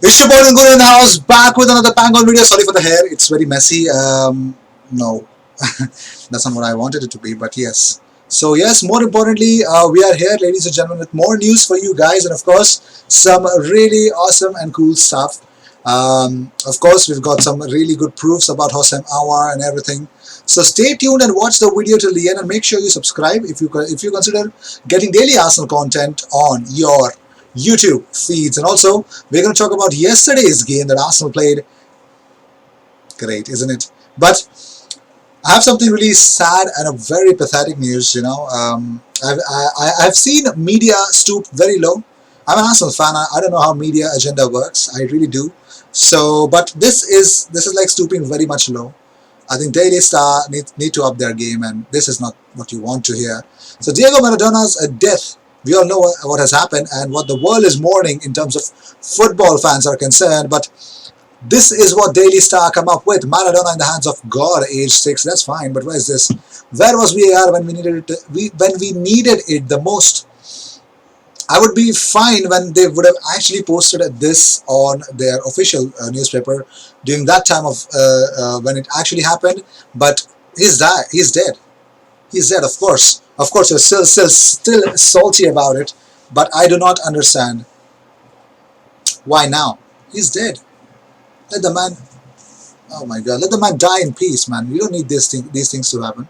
It's your boy Nguru in the house, back with another bang on video. Sorry for the hair, it's very messy. No, that's not what I wanted it to be, but yes. So yes, more importantly, we are here, ladies and gentlemen, with more news for you guys, and of course, some really awesome and cool stuff. Of course, we've got some really good proofs about Houssem Aouar and everything. So stay tuned and watch the video till the end, and make sure you subscribe if you consider getting daily Arsenal content on your YouTube feeds. And also, we're going to talk about yesterday's game that Arsenal played. Great, isn't it? But I have something really sad and a very pathetic news. I've seen media stoop very low. I'm an Arsenal fan. I don't know how media agenda works. I really do. So, but this is like stooping very much low. I think Daily Star need to up their game, and this is not what you want to hear. So Diego Maradona's death. We all know what has happened and what the world is mourning in terms of football fans are concerned. But this is what Daily Star come up with. Maradona in the hands of God, age 6. That's fine, but where is this? Where was VAR when we needed it? When we needed it the most? I would be fine when they would have actually posted this on their official newspaper during that time of when it actually happened. But he's dead. He's dead. He's dead. Of course. Of course, you're still salty about it. But I do not understand why now. He's dead. Let the man. Oh my God! Let the man die in peace, man. We don't need these things to happen.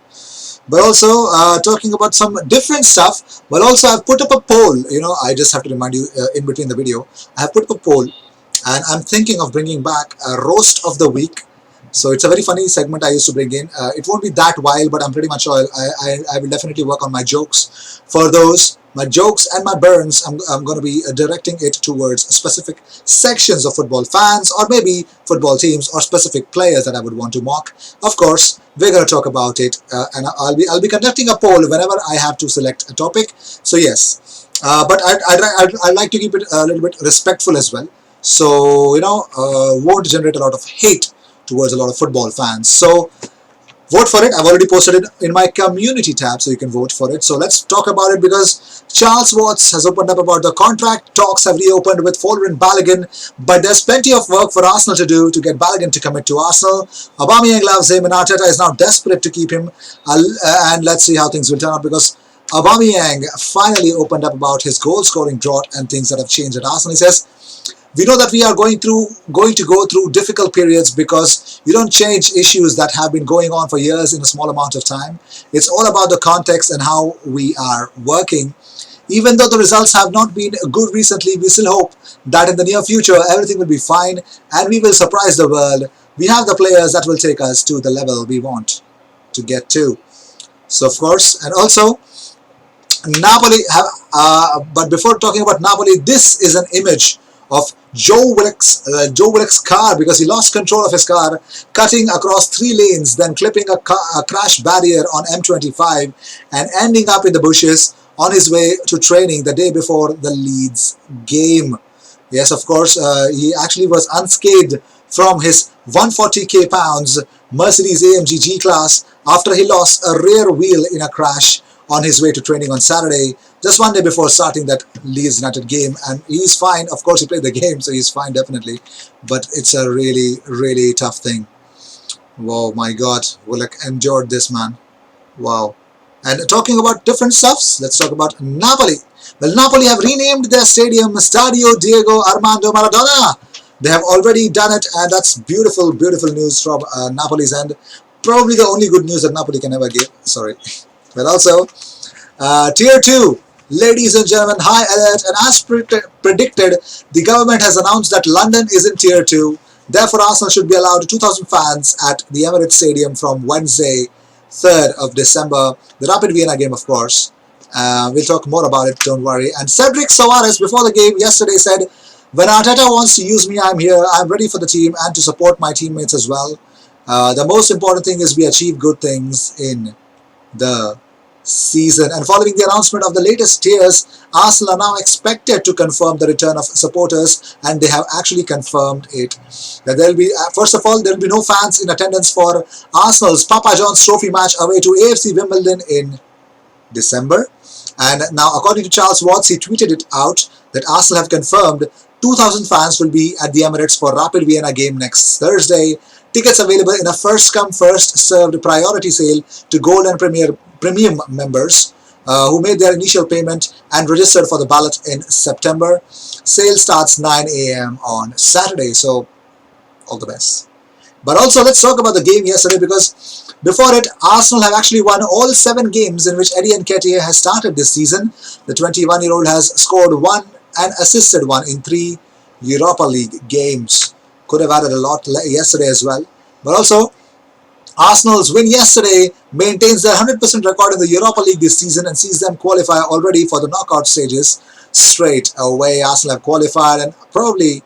But also talking about some different stuff. But also I've put up a poll. I just have to remind you in between the video. I have put up a poll, and I'm thinking of bringing back a roast of the week. So it's a very funny segment I used to bring in. It won't be that wild, but I'm pretty much sure I will definitely work on my jokes for those. My jokes and my burns, I'm going to be directing it towards specific sections of football fans, or maybe football teams, or specific players that I would want to mock. Of course, we're going to talk about it, and I'll be conducting a poll whenever I have to select a topic. So yes, but I'd like to keep it a little bit respectful as well. So won't generate a lot of hate towards a lot of football fans. So vote for it. I've already posted it in my community tab, so you can vote for it. So let's talk about it, because Charles Watts has opened up about the contract. Talks have reopened with Fowler and Balogun, but there's plenty of work for Arsenal to do to get Balogun to commit to Arsenal. Aubameyang loves him, and Arteta is now desperate to keep him. And let's see how things will turn out, because Aubameyang finally opened up about his goal-scoring drought and things that have changed at Arsenal. He says, we know that we are going to go through difficult periods, because you don't change issues that have been going on for years in a small amount of time. It's all about the context and how we are working. Even though the results have not been good recently, we still hope that in the near future everything will be fine and we will surprise the world. We have the players that will take us to the level we want to get to. So of course, and also Napoli but before talking about Napoli, this is an image of Joe Willock's car, because he lost control of his car, cutting across 3 lanes, then clipping a crash barrier on M25 and ending up in the bushes on his way to training the day before the Leeds game. Yes, of course, he actually was unscathed from his 140k pounds Mercedes AMG G-Class after he lost a rear wheel in a crash on his way to training on Saturday, just one day before starting that Leeds United game. And he's fine. Of course, he played the game, so he's fine, definitely. But it's a really, really tough thing. Wow, my God. Willock endured this, man. Wow. And talking about different stuffs, let's talk about Napoli. Well, Napoli have renamed their stadium Stadio Diego Armando Maradona. They have already done it, and that's beautiful, beautiful news from Napoli's end. Probably the only good news that Napoli can ever give. Sorry. But also, Tier 2, ladies and gentlemen, high alert, and as predicted, the government has announced that London is in Tier 2. Therefore, Arsenal should be allowed 2,000 fans at the Emirates Stadium from Wednesday, 3rd of December. The Rapid Vienna game, of course. We'll talk more about it, don't worry. And Cedric Soares, before the game yesterday, said, when Arteta wants to use me, I'm here. I'm ready for the team and to support my teammates as well. The most important thing is we achieve good things in the season. And following the announcement of the latest tiers, Arsenal are now expected to confirm the return of supporters, and they have actually confirmed it. That there will be, first of all, there will be no fans in attendance for Arsenal's Papa John's Trophy match away to AFC Wimbledon in December. And now, according to Charles Watts, he tweeted it out that Arsenal have confirmed 2,000 fans will be at the Emirates for Rapid Vienna game next Thursday. Tickets available in a first-come, first-served priority sale to Gold and Premium members who made their initial payment and registered for the ballot in September. Sale starts 9 a.m. on Saturday, so all the best. But also, let's talk about the game yesterday, because before it, Arsenal have actually won all 7 games in which Eddie Nketiah has started this season. The 21-year-old has scored 1 and assisted 1 in 3 Europa League games. Could have added a lot yesterday as well. But also, Arsenal's win yesterday maintains their 100% record in the Europa League this season and sees them qualify already for the knockout stages straight away. Arsenal have qualified, and probably,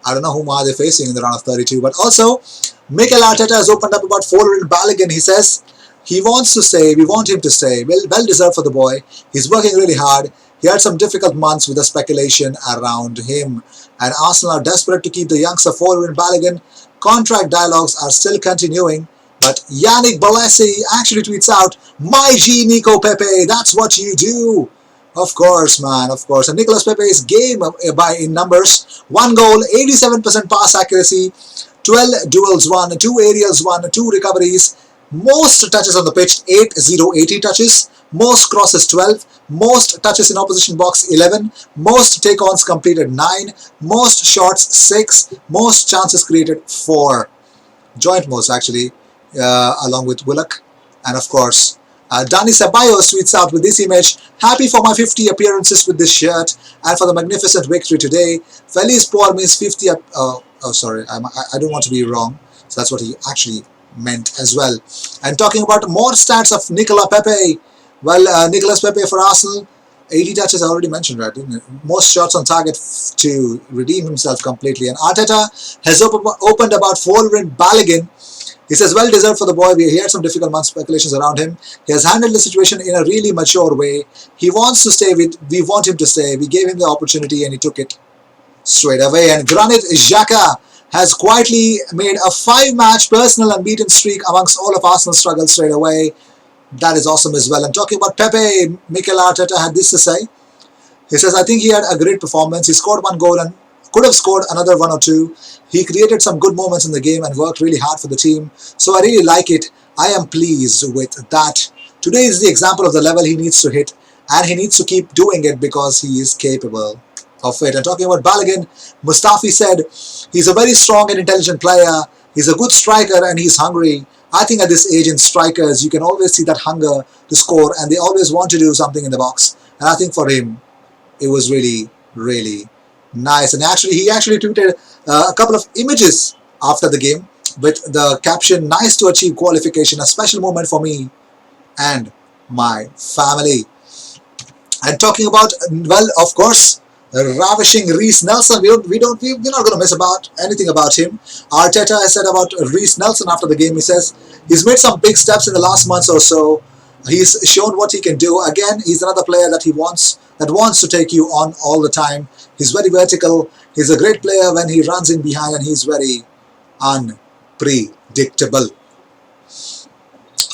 I don't know whom are they facing in the round of 32. But also, Mikel Arteta has opened up about Folarin Balogun. He says he wants to stay. We want him to stay. Well deserved for the boy. He's working really hard. He had some difficult months with the speculation around him. And Arsenal are desperate to keep the youngster Folarin Balogun. Contract dialogues are still continuing. But Yannick Bolasie actually tweets out, "My G Nico Pepe, that's what you do." Of course, man, of course. And Nicolas Pepe's game in numbers: 1 goal, 87% pass accuracy, 12 duels won, 2 aerials won, 2 recoveries, most touches on the pitch, 80 touches, most crosses 12, most touches in opposition box 11, most take-ons completed 9, most shots 6, most chances created 4. Joint most actually, along with Willock. And of course, Dani Ceballos tweets out with this image, "Happy for my 50 appearances with this shirt and for the magnificent victory today. Feliz por mis 50 sorry, I don't want to be wrong." So that's what he actually meant as well. And talking about more stats of Nicolas Pepe, well, Nicolas Pepe for Arsenal, 80 touches I already mentioned, right? Most shots on target to redeem himself completely. And Arteta has opened about Folarin Balogun. He says, well deserved for the boy. He had some difficult months, speculations around him. He has handled the situation in a really mature way. He wants to stay. We want him to stay. We gave him the opportunity and he took it straight away. And Granit Xhaka has quietly made a 5-match personal unbeaten streak amongst all of Arsenal's struggles straight away. That is awesome as well. And talking about Pepe, Mikel Arteta had this to say. He says, I think he had a great performance. He scored 1 goal and could have scored another 1 or 2. He created some good moments in the game and worked really hard for the team. So I really like it. I am pleased with that. Today is the example of the level he needs to hit, and he needs to keep doing it because he is capable of it. And talking about Balogun, Mustafi said, he's a very strong and intelligent player. He's a good striker and he's hungry. I think at this age in strikers, you can always see that hunger to score, and they always want to do something in the box. And I think for him, it was really, really nice. And he actually tweeted a couple of images after the game with the caption, "Nice to achieve qualification, a special moment for me and my family." And talking about, well, of course, ravishing Reiss Nelson. We're not going to miss anything about him. Arteta has said about Reiss Nelson after the game. He says he's made some big steps in the last months or so. He's shown what he can do. Again, he's another player that wants to take you on all the time. He's very vertical. He's a great player when he runs in behind, and he's very unpredictable.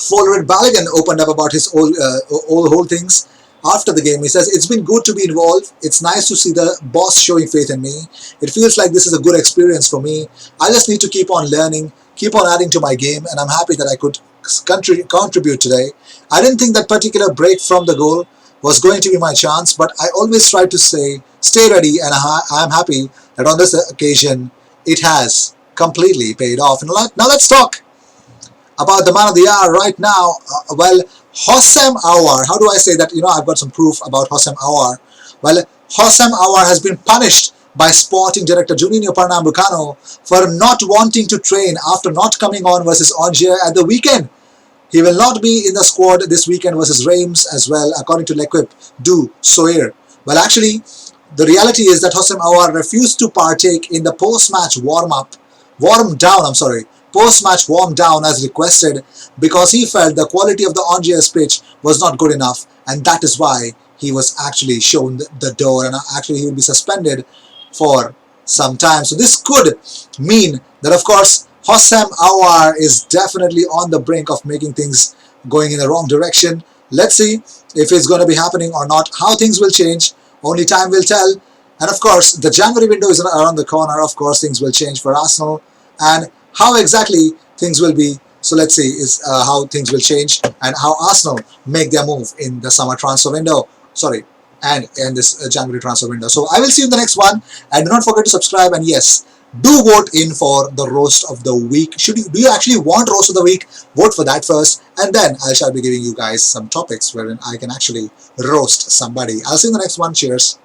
Folarin Balogun opened up about his whole things after the game. He says, it's been good to be involved. It's nice to see the boss showing faith in me. It feels like this is a good experience for me. I just need to keep on learning, keep on adding to my game, and I'm happy that I could contribute today. I didn't think that particular break from the goal was going to be my chance, but I always try to stay ready, and I'm happy that on this occasion it has completely paid off. And now let's talk about the man of the hour right now. Well, Houssem Aouar. How do I say that? I've got some proof about Houssem Aouar. Well, Houssem Aouar has been punished by Sporting Director Juninho Pernambucano for not wanting to train after not coming on versus Angers at the weekend. He will not be in the squad this weekend versus Reims as well, according to L'Equipe du Soir. Well, actually, the reality is that Houssem Aouar refused to partake in the post-match post-match warm down as requested, because he felt the quality of the Angers pitch was not good enough, and that is why he was actually shown the door, and actually he will be suspended for some time. So this could mean that, of course, Houssem Aouar is definitely on the brink of making things going in the wrong direction. Let's see if it's going to be happening or not. How things will change, only time will tell. And of course, the January window is around the corner. Of course, things will change for Arsenal, and how exactly things will be. So let's see is how things will change and how Arsenal make their move in the summer transfer window. Sorry, and in this January transfer window. So I will see you in the next one, and do not forget to subscribe. And yes, do vote in for the roast of the week. Do you actually want roast of the week? Vote for that first, and then I shall be giving you guys some topics wherein I can actually roast somebody. I'll see you in the next one. Cheers.